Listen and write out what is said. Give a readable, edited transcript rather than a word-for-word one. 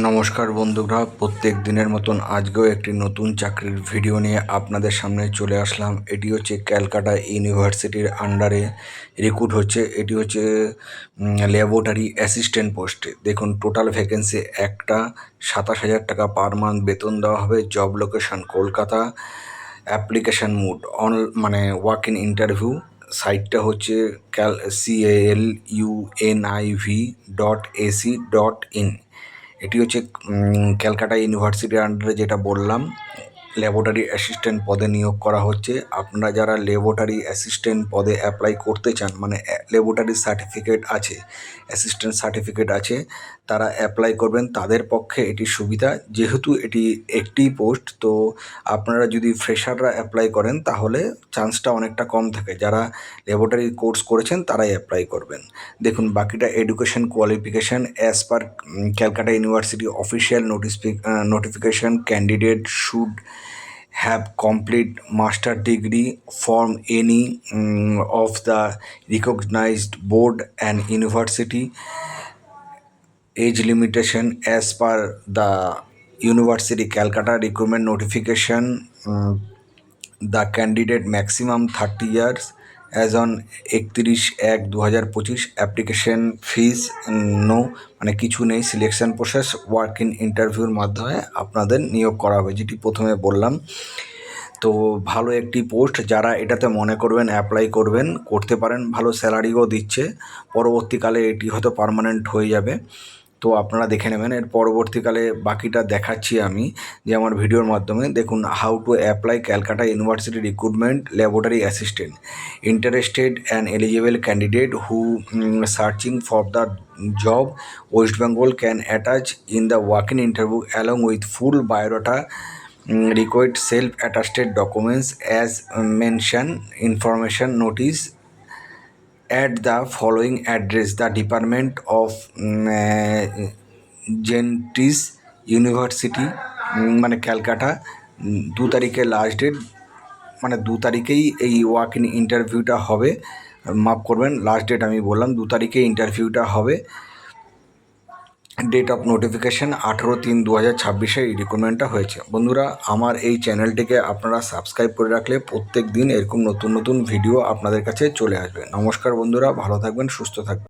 নমস্কার বন্ধুরা, প্রত্যেক দিনের মতন আজকেও একটি নতুন চাকরির ভিডিও নিয়ে আপনাদের সামনে চলে আসলাম। এটি হচ্ছে ক্যালকাটা ইউনিভার্সিটির আন্ডারে রিক্রুট হচ্ছে। এটি হচ্ছে ল্যাবরেটরি অ্যাসিস্ট্যান্ট পোস্টে। দেখুন, টোটাল ভ্যাকেন্সি একটা, 27,000 টাকা পার মান্থ বেতন দেওয়া হবে। Job location Kolkata. Application mode on, মানে ওয়াক ইন ইন্টারভিউ। সাইটটা হচ্ছে caluniv.ac.in। এটি হচ্ছে ক্যালকাটা ইউনিভার্সিটির আন্ডারে, যেটা বললাম, ল্যাবরেটরি অ্যাসিস্ট্যান্ট পদে নিয়োগ করা হচ্ছে। আপনারা যারা ল্যাবরেটরি অ্যাসিস্ট্যান্ট পদে অ্যাপ্লাই করতে চান, মানে ল্যাবরেটরি সার্টিফিকেট আছে, অ্যাসিস্ট্যান্ট সার্টিফিকেট আছে, তারা অ্যাপ্লাই করবেন। তাদের পক্ষে এটি সুবিধা, যেহেতু এটি একটি পোস্ট। তো আপনারা যদি ফ্রেশাররা অ্যাপ্লাই করেন তাহলে চান্সটা অনেকটা কম থাকে। যারা ল্যাবরেটরি কোর্স করেছেন তারাই অ্যাপ্লাই করবেন। দেখুন, বাকিটা education qualification as per Calcutta university official notification, candidate should have complete master degree from any of the recognized board and university. Age limitation as per the University Calcutta recruitment notification, the candidate maximum 30 years as on 31/1/2025। Application fees no, মানে কিছু নেই। Selection process work in ইন্টারভিউর মাধ্যমে আপনাদের নিয়োগ করা হবে, যেটি প্রথমে বললাম। তো ভালো একটি পোস্ট, যারা এটাতে মনে করবেন অ্যাপ্লাই করবেন, করতে পারেন। ভালো স্যালারিও দিচ্ছে। পরবর্তীকালে এটি হয়তো পার্মানেন্ট হয়ে যাবে, তো আপনারা দেখে নেবেন। এর পরবর্তীকালে বাকিটা দেখাচ্ছি আমি, যে আমার ভিডিওর মাধ্যমে। দেখুন, how to apply Calcutta university recruitment laboratory assistant. Interested and eligible candidate who searching for the job West Bengal can attach in the walk in interview along with full biodata, required self-attested documents as mentioned. Information notice at the following address: the Department of Gentis University, মানে ক্যালকাটা। 2 তারিখে last date, মানে 2 তারিখেই এই walk in ইন্টারভিউটা হবে। মাফ করবেন, last date আমি বললাম, 2 তারিখে ইন্টারভিউটা হবে। ডেট অফ নোটিফিকেশান 18/3/2026 এই রিক্রুটমেন্টটা হয়েছে। বন্ধুরা, আমার এই চ্যানেলটিকে আপনারা সাবস্ক্রাইব করে রাখলে প্রত্যেক দিন এরকম নতুন নতুন ভিডিও আপনাদের কাছে চলে আসবে। নমস্কার বন্ধুরা, ভালো থাকবেন, সুস্থ থাকবেন।